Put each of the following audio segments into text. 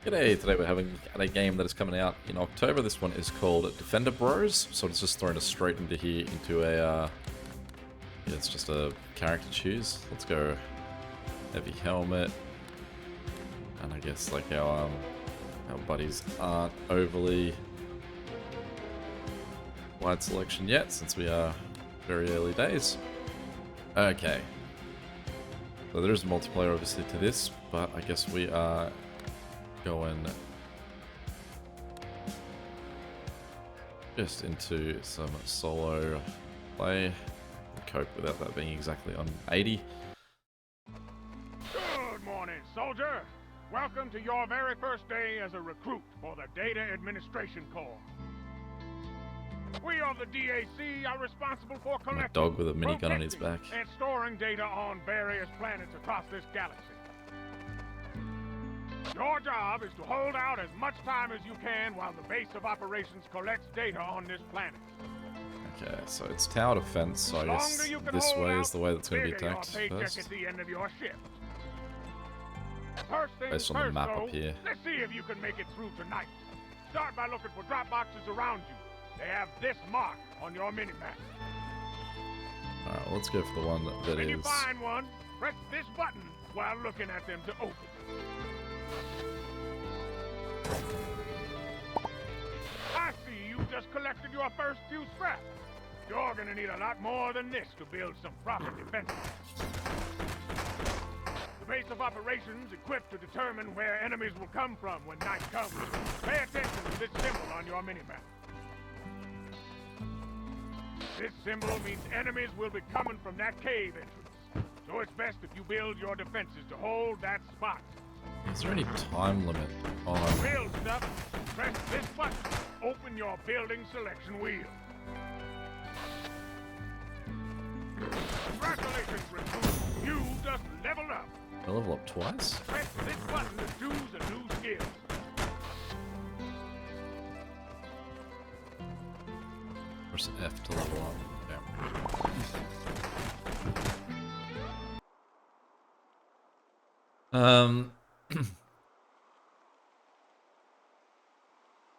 G'day, today we're having a game that is coming out in October. This one is called Defender Bros. So it's just thrown us straight into here, into a, yeah, it's just a character choose. Let's go heavy helmet. And I guess like our buddies aren't overly wide selection yet, since we are very early days. Okay. So there is multiplayer obviously to this, but I guess we are going just into some solo play. Cope without that being exactly on 80. Good morning, soldier. Welcome to your very first day as a recruit for the Data Administration Corps. We of the DAC are responsible for collecting, A dog with a minigun on his back. and storing data on various planets across this galaxy. Your job is to hold out as much time as you can while the base of operations collects data on this planet. Okay, so it's tower defense, so I guess this way is the way that's going to be attacked first. At the end of your shift. First things Based on the first, map though, up here. let's see if you can make it through tonight. Start by looking for drop boxes around you. They have this mark on your mini-map. Alright, well, let's go for the one that When you is... find one, press this button while looking at them to open. I see you just collected your first few scraps. You're gonna need a lot more than this to build some proper defenses. The base of operations equipped to determine where enemies will come from when night comes. Pay attention to this symbol on your minimap. This symbol means enemies will be coming from that cave entrance. So it's best if you build your defenses to hold that spot. Is there any time limit on... Build stuff. Press this button. Open your building selection wheel. Congratulations, recruit. You just leveled up. I level up twice? Press this button to choose a new skill. Press F to level up. Yeah.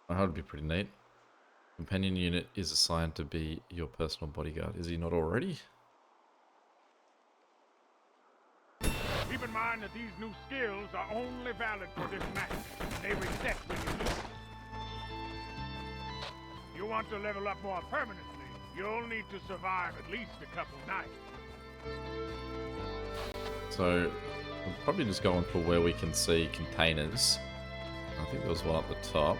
That would be pretty neat. Companion unit is assigned to be your personal bodyguard. Is he not already? Keep in mind that these new skills are only valid for this match. They reset when you lose. If you want to level up more permanently, you'll need to survive at least a couple nights. So, we'll probably just go on for where we can see containers. I think there was one at the top.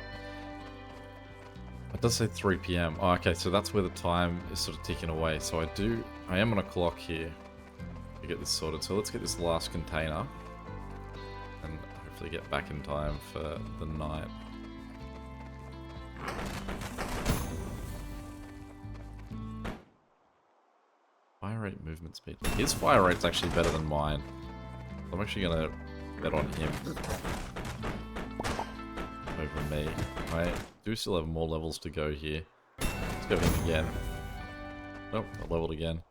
It does say 3 PM. Oh, okay, so that's where the time is sort of ticking away. So I am on a clock here to get this sorted. So let's get this last container and hopefully get back in time for the night. Fire rate, movement speed. His fire rate's actually better than mine. I'm actually gonna bet on him over me. I do still have more levels to go here. Let's go him again. Oh, I leveled again.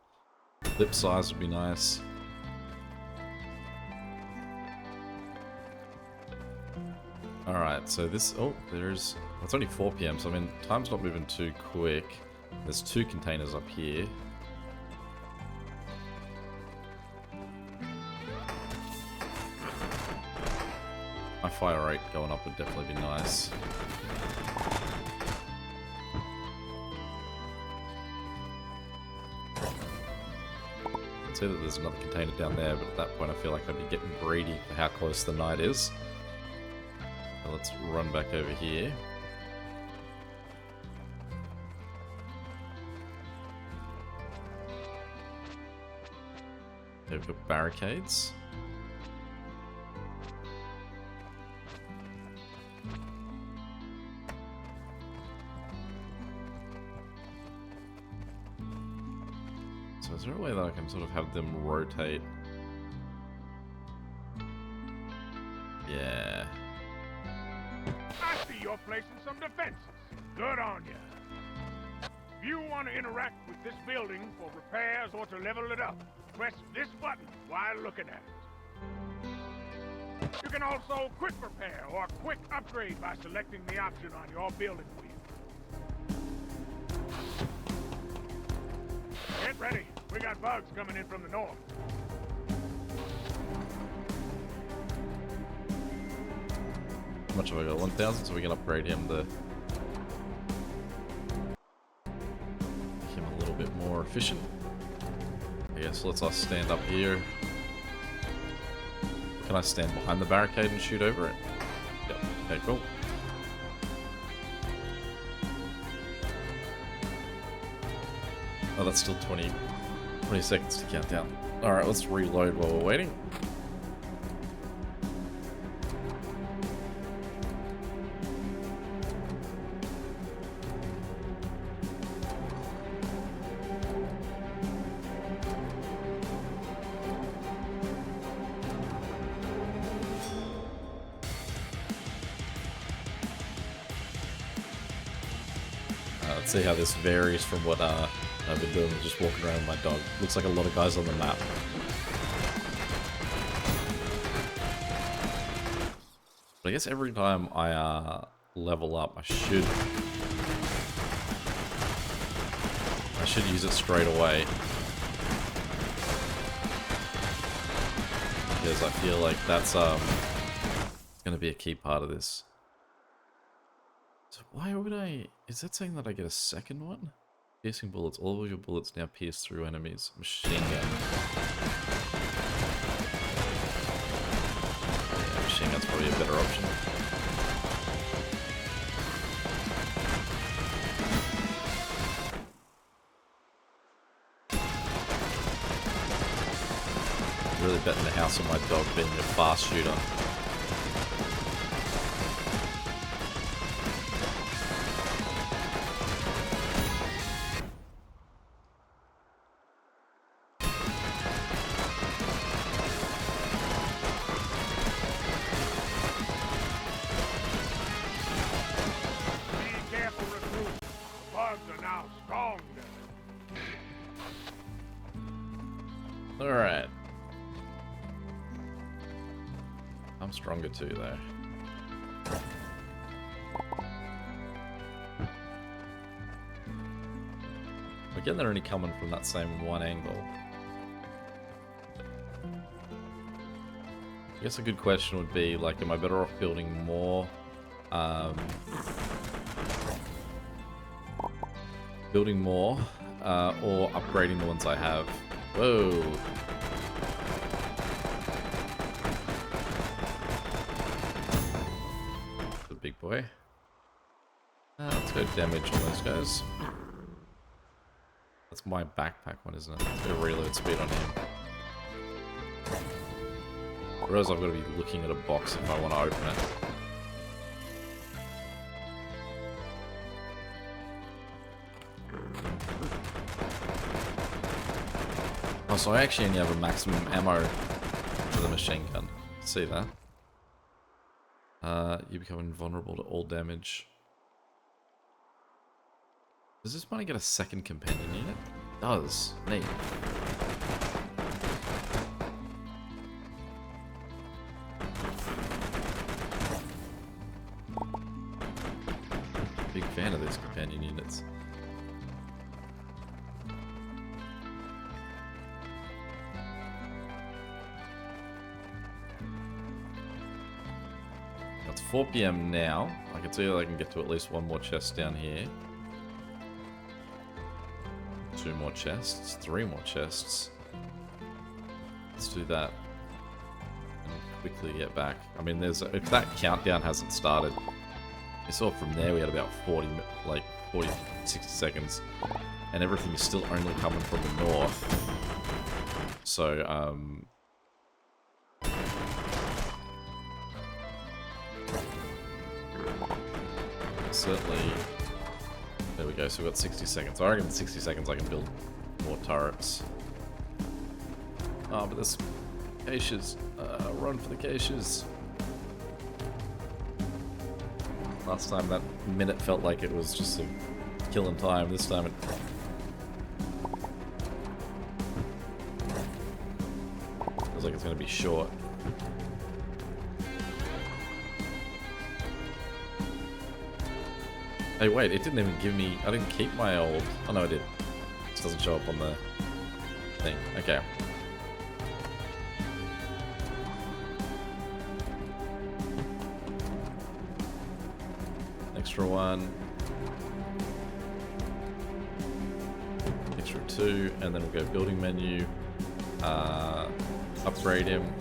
Lip size would be nice. Alright, so this... Oh, there's... It's only 4 PM, so I mean, time's not moving too quick. There's 2 containers up here. My fire rate going up would definitely be nice. I can see that there's another container down there, but at that point I feel like I'd be getting greedy for how close the night is. So let's run back over here. Okay, we've got barricades. So is there a way that I can sort of have them rotate? Yeah. I see you're placing some defenses. Good on you. If you want to interact with this building for repairs or to level it up, press this button while looking at it. You can also quick repair or quick upgrade by selecting the option on your building wheel. Get ready. We got bugs coming in from the north. How much have I got? 1,000, so we can upgrade him to make him a little bit more efficient. I guess let's us stand up here. Can I stand behind the barricade and shoot over it? Yep. Okay, cool. Oh, that's still 20 seconds to count down. Alright, let's reload while we're waiting. Let's see how this varies from what I've been doing, just walking around with my dog. Looks like a lot of guys on the map. But I guess every time I level up, I should use it straight away. Because I feel like that's gonna be a key part of this. So why would I... Is that saying that I get a second one? Piercing bullets. All of your bullets now pierce through enemies. Machine gun. Yeah, machine gun's probably a better option. Really betting the house on my dog being a fast shooter. Alright. I'm stronger too, though. Again, they're only coming from that same one angle. I guess a good question would be, like, am I better off building more, or upgrading the ones I have? Whoa. The big boy. Let's go damage on those guys. That's my backpack one, isn't it? Let's go reload speed on him. Whereas I've got to be looking at a box if I want to open it. Oh, so I actually only have a maximum ammo for the machine gun. See that? You become invulnerable to all damage. Does this money get a second companion unit? It does. Neat. Big fan of these companion units. It's 4 PM now. I can see that I can get to at least one more chest down here. 2 more chests, 3 more chests. Let's do that and quickly get back. I mean, if that countdown hasn't started, you saw from there we had about 40, 60 seconds, and everything is still only coming from the north. So, certainly. There we go, so we've got 60 seconds. I reckon in 60 seconds I can build more turrets. Oh, but there's caches. Run for the caches. Last time that minute felt like it was just a killing time. This time it... feels like it's going to be short. Hey, wait, it didn't even give me... I didn't keep my old... Oh, no, I did. It just doesn't show up on the thing. Okay. Extra one. Extra two. And then we'll go building menu. Upgrade him.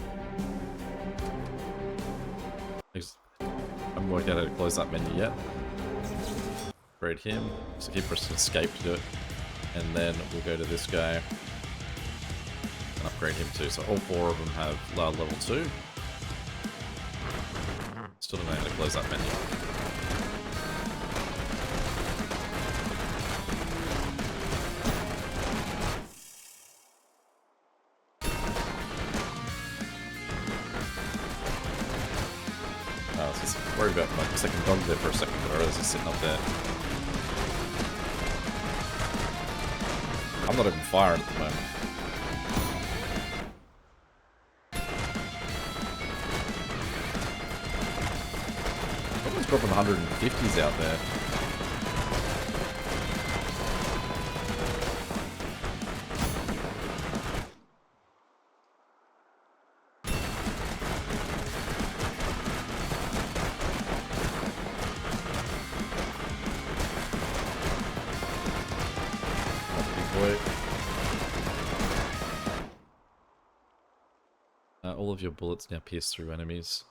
I haven't worked out how to close that menu yet. Upgrade him. So keep pressing escape to do it. And then we'll go to this guy and upgrade him too. So all four of them have level 2. Still don't know how to close that menu. I was just worried about my second dog there for a second, but I realized he's sitting up there. I'm not even firing at the moment. Someone's dropping 150s out there. All of your bullets now pierce through enemies.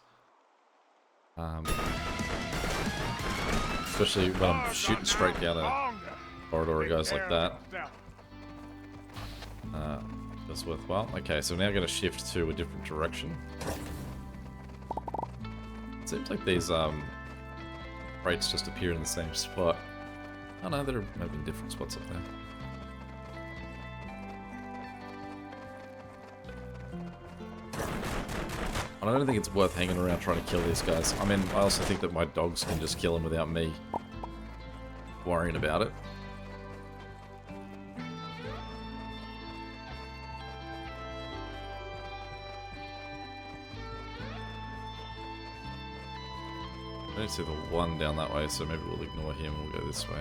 Especially when I'm shooting straight down a corridor or goes like that. That's worthwhile. Okay, so now I'm going to shift to a different direction. It seems like these rates just appear in the same spot. Oh no, they're maybe in different spots up there. I don't think it's worth hanging around trying to kill these guys. I mean, I also think that my dogs can just kill them without me worrying about it. I don't see the one down that way, so maybe we'll ignore him and we'll go this way.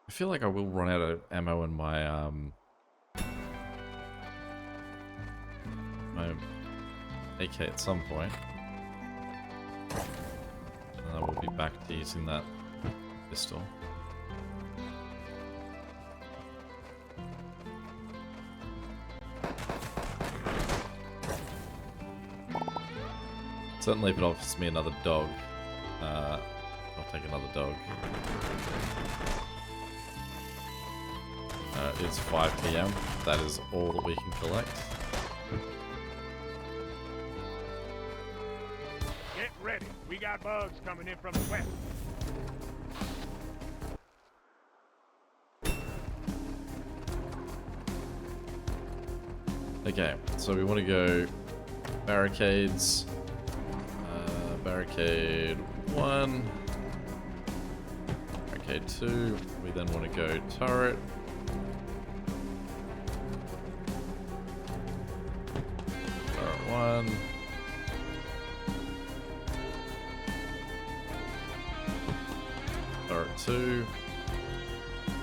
I feel like I will run out of ammo in my my AK at some point. And I will be back to using that pistol. Certainly if it offers me another dog, I'll take another dog. It's 5 PM. That is all that we can collect. Get ready. We got bugs coming in from the west. Okay, so we want to go barricades. Barricade 1. Barricade 2. We then want to go turret. Turret 1. Turret 2.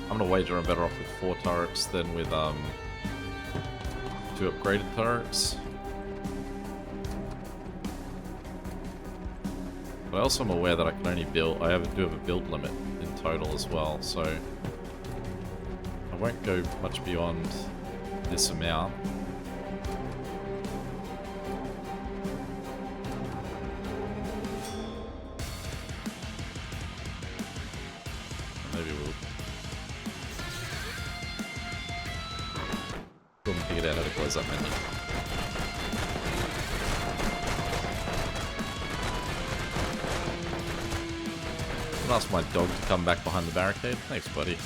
I'm gonna wager I'm better off with 4 turrets than with 2 upgraded turrets. But I also am aware that I can only build, do have a build limit in total as well, so I won't go much beyond this amount. Maybe we'll figured out how to close that menu. I'll ask my dog to come back behind the barricade. Thanks, buddy.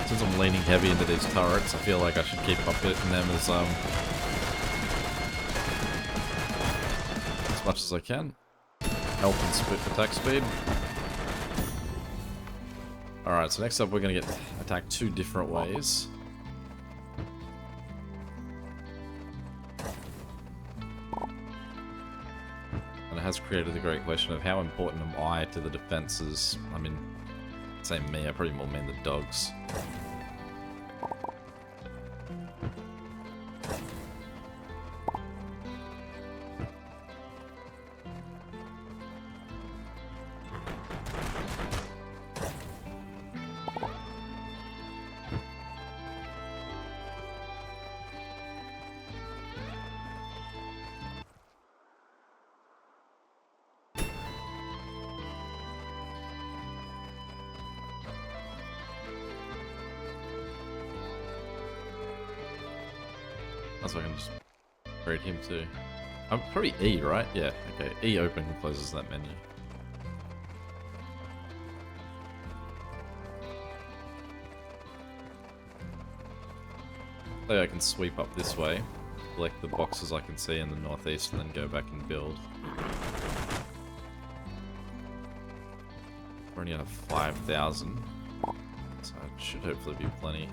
Since I'm leaning heavy into these turrets, I feel like I should keep up hitting them as much as I can. Help and split attack speed. Alright, so next up we're going to get attacked 2 different ways. And it has created the great question of how important am I to the defenses? I mean, say me, I probably more mean the dogs. So I can just trade him too. Probably E, right? Yeah, okay. E open closes that menu. So I can sweep up this way, collect the boxes I can see in the northeast, and then go back and build. We're only at 5,000, so it should hopefully be plenty.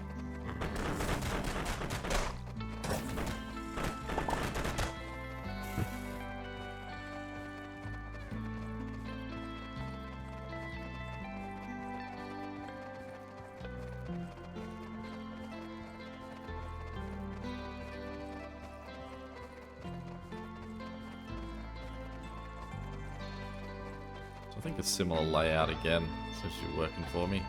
I think a similar layout again, seems to be working for me.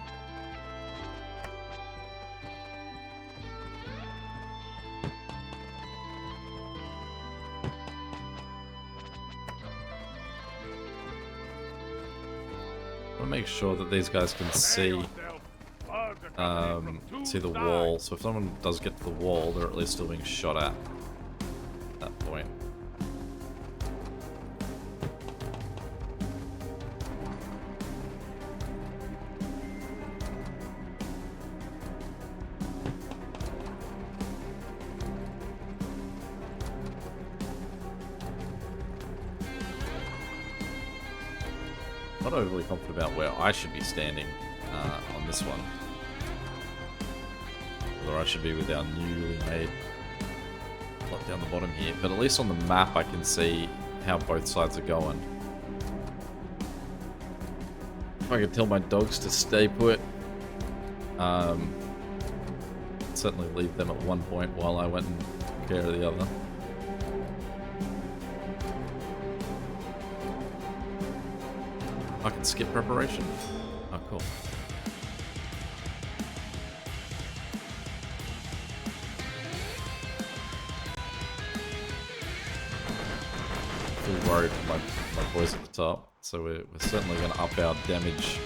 I want to make sure that these guys can see the wall, so if someone does get to the wall, they're at least still being shot at that point. Not overly confident about where I should be standing on this one. Whether I should be with our newly made plot down the bottom here. But at least on the map I can see how both sides are going. If I could tell my dogs to stay put, certainly leave them at one point while I went and took care of the other. I can skip preparation. Oh, cool. Feel worried for my boys at the top, so we're certainly going to up our damage.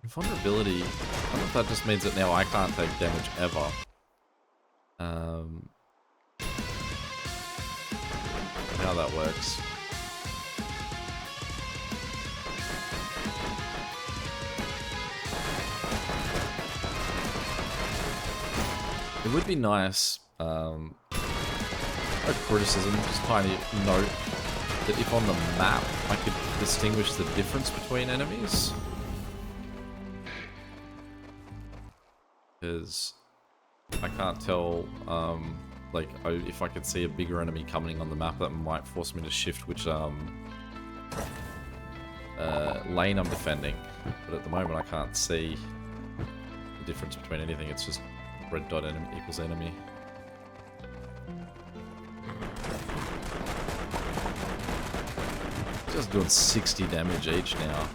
Invulnerability, I don't know if that just means that now I can't take damage ever. How that works. It would be nice, no criticism, just kind of note that if on the map I could distinguish the difference between enemies. Because I can't tell, like, if I could see a bigger enemy coming on the map, that might force me to shift which lane I'm defending. But at the moment I can't see the difference between anything, it's just red dot enemy equals enemy. Just doing 60 damage each now.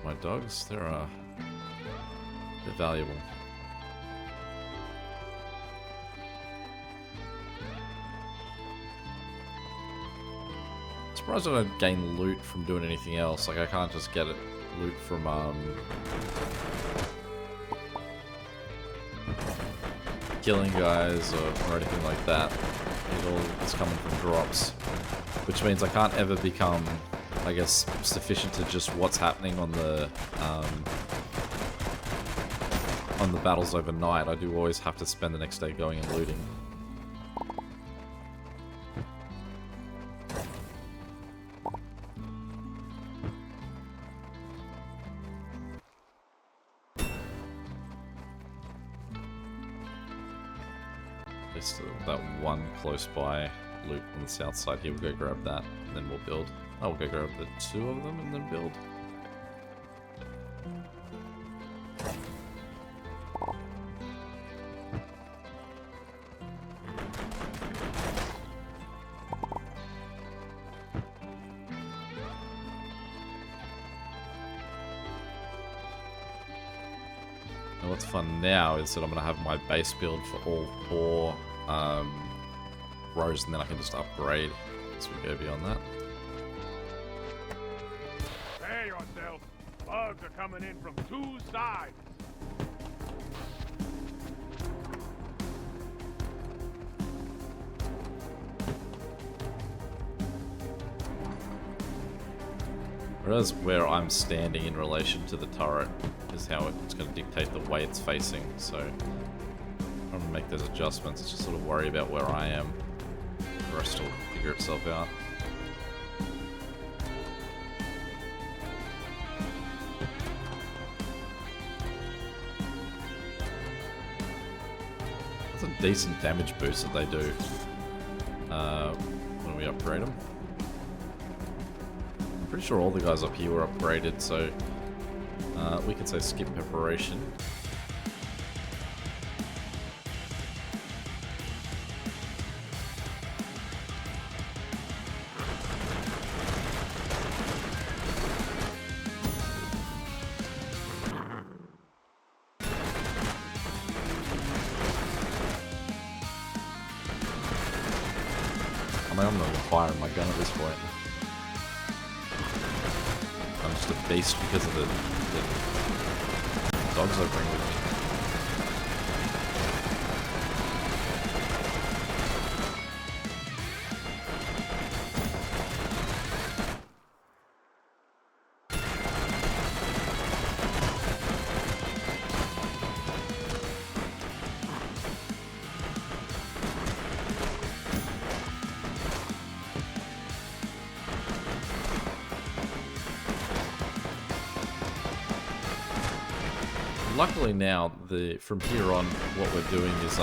My dogs, they're valuable. Surprised I don't gain loot from doing anything else. Like I can't just get loot from killing guys or anything like that. It all is coming from drops, which means I can't ever become, I guess, sufficient to just what's happening on the battles overnight. I do always have to spend the next day going and looting. Just that one close by loot on the south side here, we'll go grab that and then we'll build. Oh, we'll go grab the 2 of them and then build. And what's fun now is that I'm going to have my base build for all 4 rows, and then I can just upgrade as we go beyond that. Prepare yourself. Bugs are coming in from 2 sides. Whereas where I'm standing in relation to the turret is how it's going to dictate the way it's facing, so I'm going to make those adjustments. It's just sort of worry about where I am. The rest will figure itself out. That's a decent damage boost that they do when we upgrade them. I'm pretty sure all the guys up here were upgraded, so we can say skip preparation. I mean, I'm not even firing my gun at this point. I'm just a beast because of the dogs I bring with me. Luckily now, from here on, what we're doing is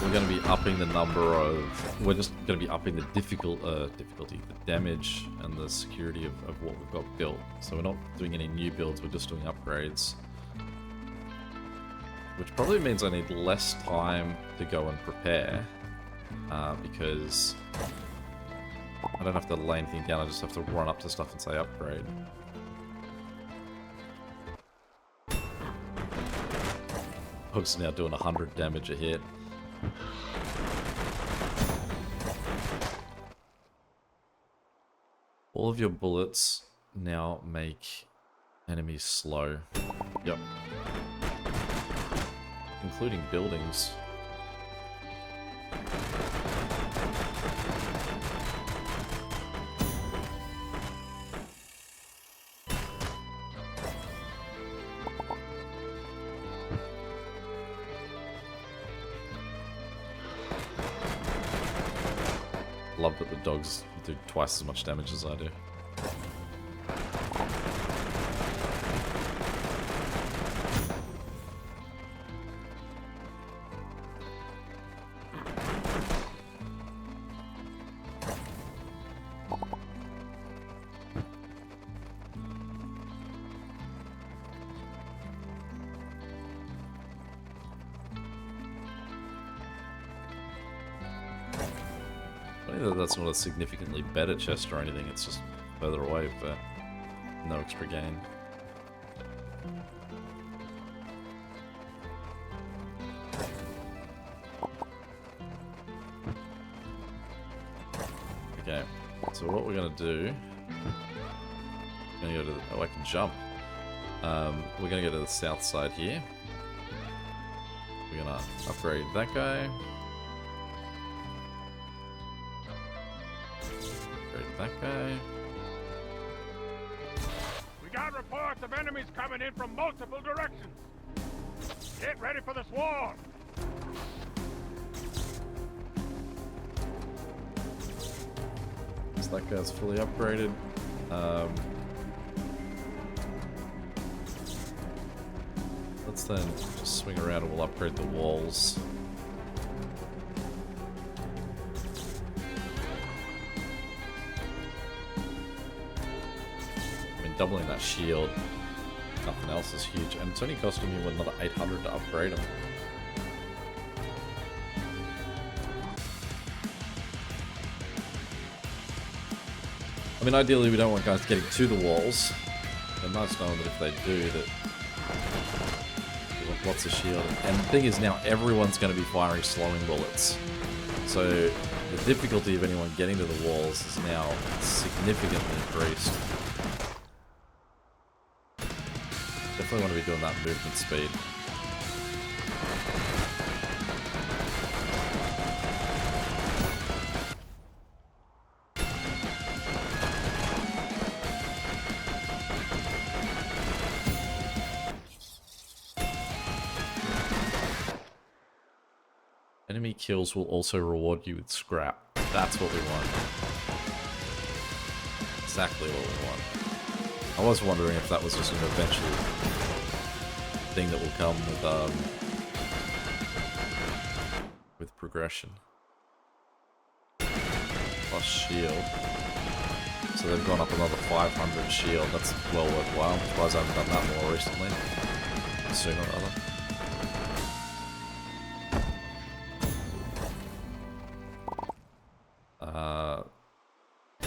we're going to be upping the number of. We're just going to be upping the difficulty, the damage, and the security of what we've got built. So we're not doing any new builds. We're just doing upgrades, which probably means I need less time to go and prepare because I don't have to lay anything down. I just have to run up to stuff and say upgrade. Hook's now doing 100 damage a hit. All of your bullets now make enemies slow. Yep. Including buildings. love that the dogs do twice as much damage as I do. That's not a significantly better chest or anything, it's just further away for no extra gain. Okay, so what we're gonna do, we're gonna go to the, oh, I can jump. We're gonna go to the south side here. We're gonna upgrade that guy. That guy. We got reports of enemies coming in from multiple directions. Get ready for the swarm. So that guy's fully upgraded. Let's then just swing around and we'll upgrade the walls. Doubling that shield, nothing else is huge, and it's only costing you another 800 to upgrade them. I mean, ideally we don't want guys getting to the walls. They're nice knowing that if they do, that they want lots of shield. And the thing is, now everyone's going to be firing slowing bullets. So the difficulty of anyone getting to the walls is now significantly increased. Definitely want to be doing that movement speed. Enemy kills will also reward you with scrap. That's what we want. Exactly what we want. I was wondering if that was just an eventual thing that will come with progression. Plus shield. So they've gone up another 500 shield. That's well worthwhile. I'm surprised I haven't done that more recently. Sooner rather.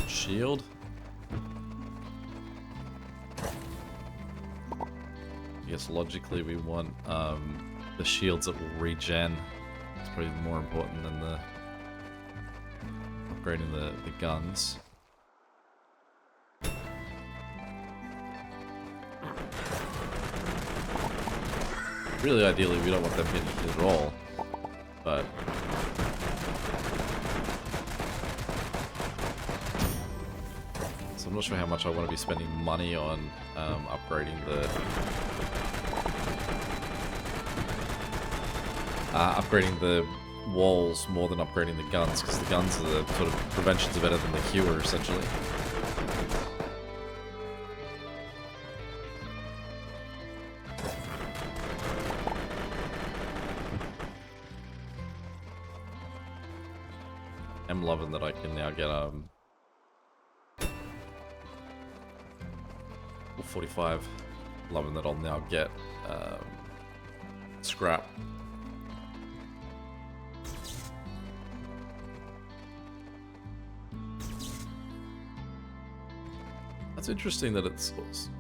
Shield. I guess logically we want the shields that will regen. It's probably more important than the upgrading the guns. Really, ideally, we don't want them getting hit at all, but so I'm not sure how much I want to be spending money on upgrading the walls more than upgrading the guns, because the guns are the sort of preventions are better than the cure, essentially. I'm loving that I can now get 45. Loving that I'll now get scrap. That's interesting that it's...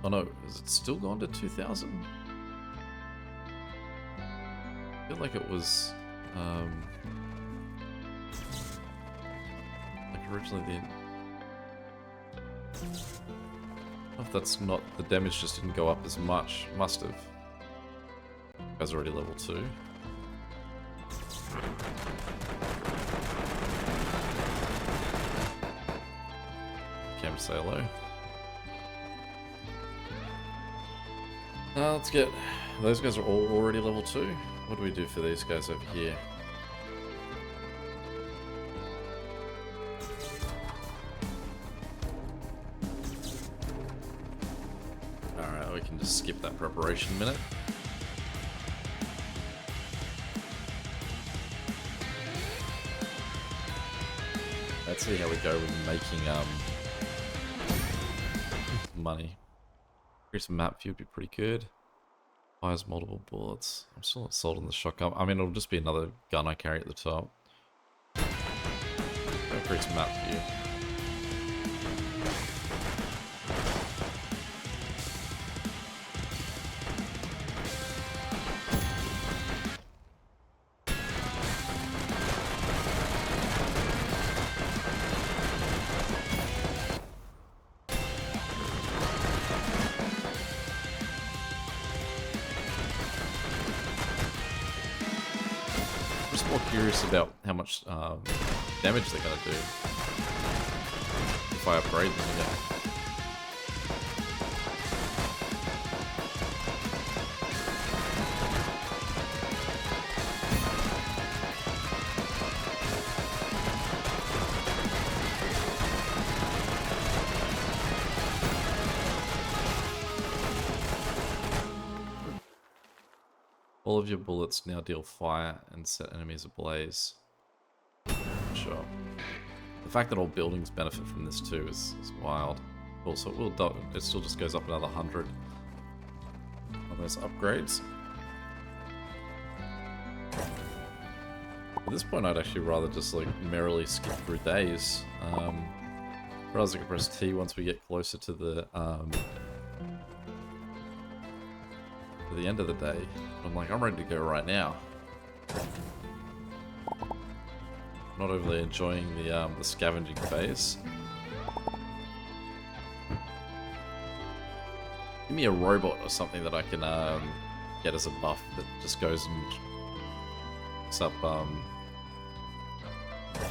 Oh no, is it still gone to 2,000? I feel like it was... like originally the... I don't know if that's not... The damage just didn't go up as much. Must have. Guy's already level 2. Camera say hello. Let's get... Those guys are all already level 2. What do we do for these guys over here? preparation minute. Let's see how we go with making money. Increase map view would be pretty good. Fires multiple bullets. I'm still not sold on the shotgun. I mean, it'll just be another gun I carry at the top. Increase map view. More curious about how much damage they're gonna do if I upgrade them again. All of your bullets now deal fire and set enemies ablaze. Sure. The fact that all buildings benefit from this too is wild. Also, it still just goes up another 100 on those upgrades. At this point, I'd actually rather just like merrily skip through days. Whereas I can press T once we get closer to the end of the day. I'm like, I'm ready to go right now. Not overly enjoying the scavenging phase. Give me a robot or something that I can get as a buff that just goes and picks up all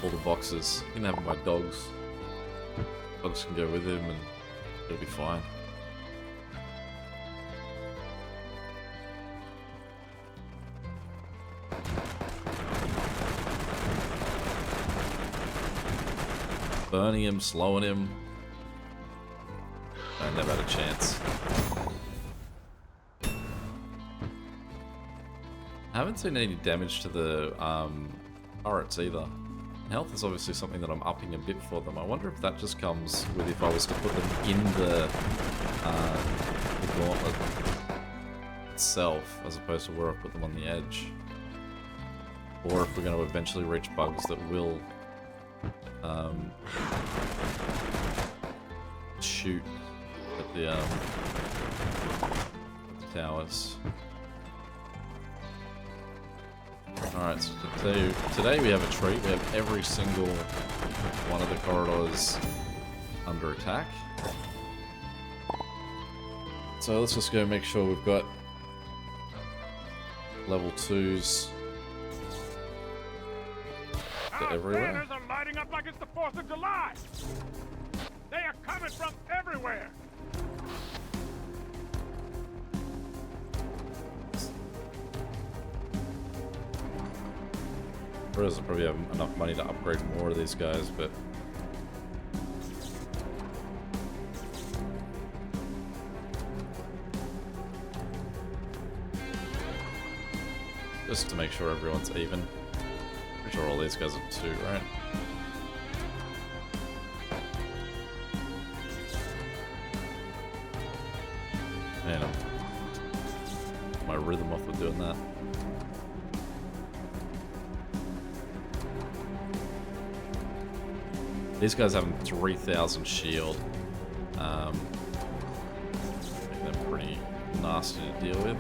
the boxes. You can have my dogs. Dogs can go with him and it'll be fine. Burning him, slowing him. I never had a chance. I haven't seen any damage to the turrets either. And health is obviously something that I'm upping a bit for them. I wonder if that just comes with if I was to put them in the gauntlet itself, as opposed to where I put them on the edge. Or if we're going to eventually reach bugs that will shoot at the towers. Alright, so today we have a treat. We have every single one of the corridors under attack. So let's just go make sure we've got level 2s everywhere. Banners are lighting up like it's the 4th of July. They are coming from everywhere. Whereas I probably have enough money to upgrade more of these guys, but just to make sure everyone's even. Pretty sure all these guys are 2, right? Man, my rhythm off with doing that. These guys have 3,000 shield. Make them pretty nasty to deal with.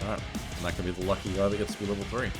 Alright, and that can be the lucky guy that gets to be level 3.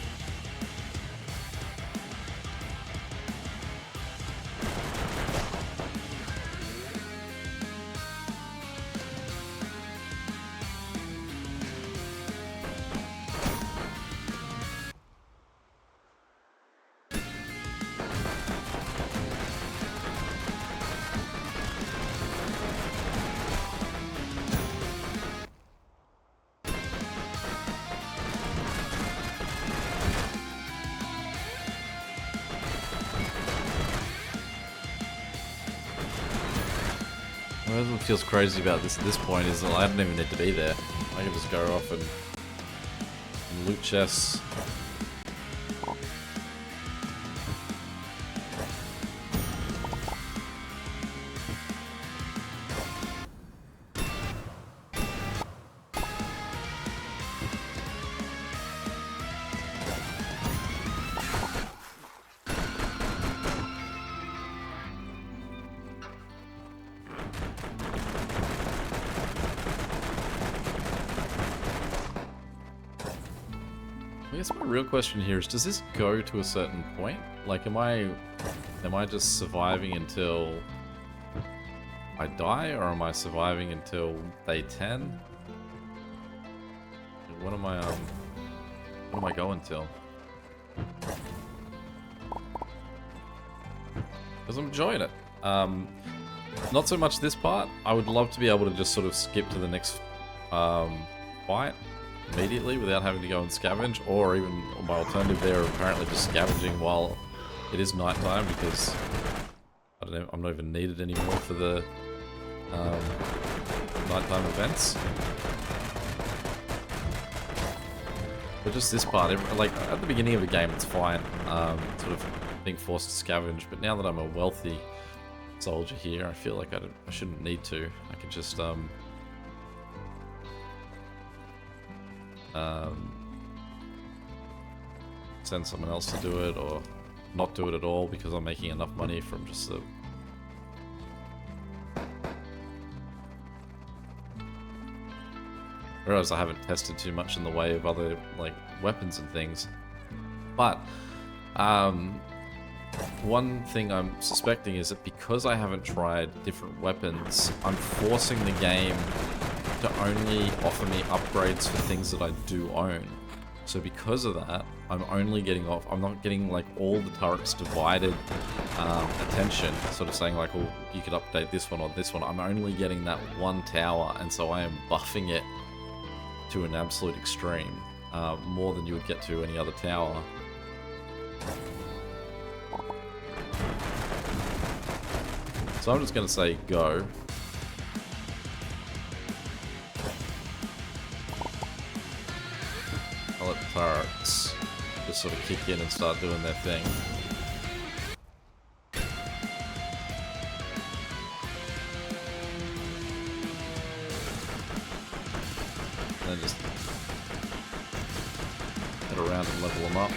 What feels crazy about this at this point is that I don't even need to be there. I can just go off and loot chests. I guess my real question here is, does this go to a certain point? Like, am I just surviving until I die, or am I surviving until day 10? What am I going till? Because I'm enjoying it. Not so much this part. I would love to be able to just sort of skip to the next fight immediately without having to go and scavenge, or even my alternative there, apparently just scavenging while it is nighttime, because I don't know, I'm not even needed anymore for the nighttime events. But just this part, like at the beginning of the game, it's fine, sort of being forced to scavenge. But now that I'm a wealthy soldier here, I feel like I shouldn't need to. I can just send someone else to do it, or not do it at all because I'm making enough money from just the... Whereas I haven't tested too much in the way of other, like, weapons and things. But, one thing I'm suspecting is that because I haven't tried different weapons, I'm forcing the game to only offer me upgrades for things that I do own. So because of that, I'm only getting off, I'm not getting like all the turrets divided attention, sort of saying like, oh, you could update this one or this one. I'm only getting that one tower, and so I am buffing it to an absolute extreme, more than you would get to any other tower. So I'm just going to say go. I'll let the turrets just sort of kick in and start doing their thing. And then just head around and level them up.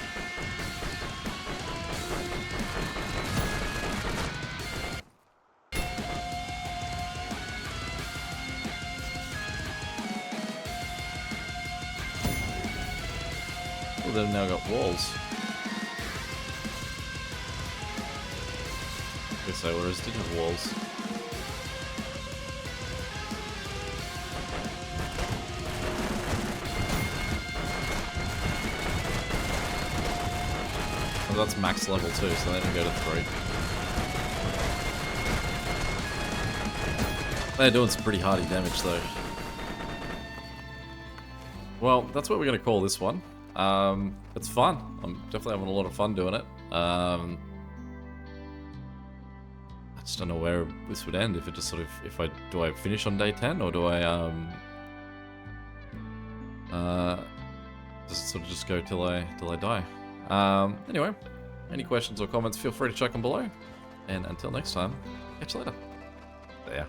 Well, they've now got walls. Okay, so whereas did have walls. Well, that's max level too, so they didn't go to 3. They're doing some pretty hardy damage though. Well, that's what we're going to call this one. It's fun. I'm definitely having a lot of fun doing it. I just don't know where this would end. If it just sort of, do I finish on day 10, or do I does it sort of just go till I die? Anyway, any questions or comments, feel free to chuck them below. And until next time, catch you later. There.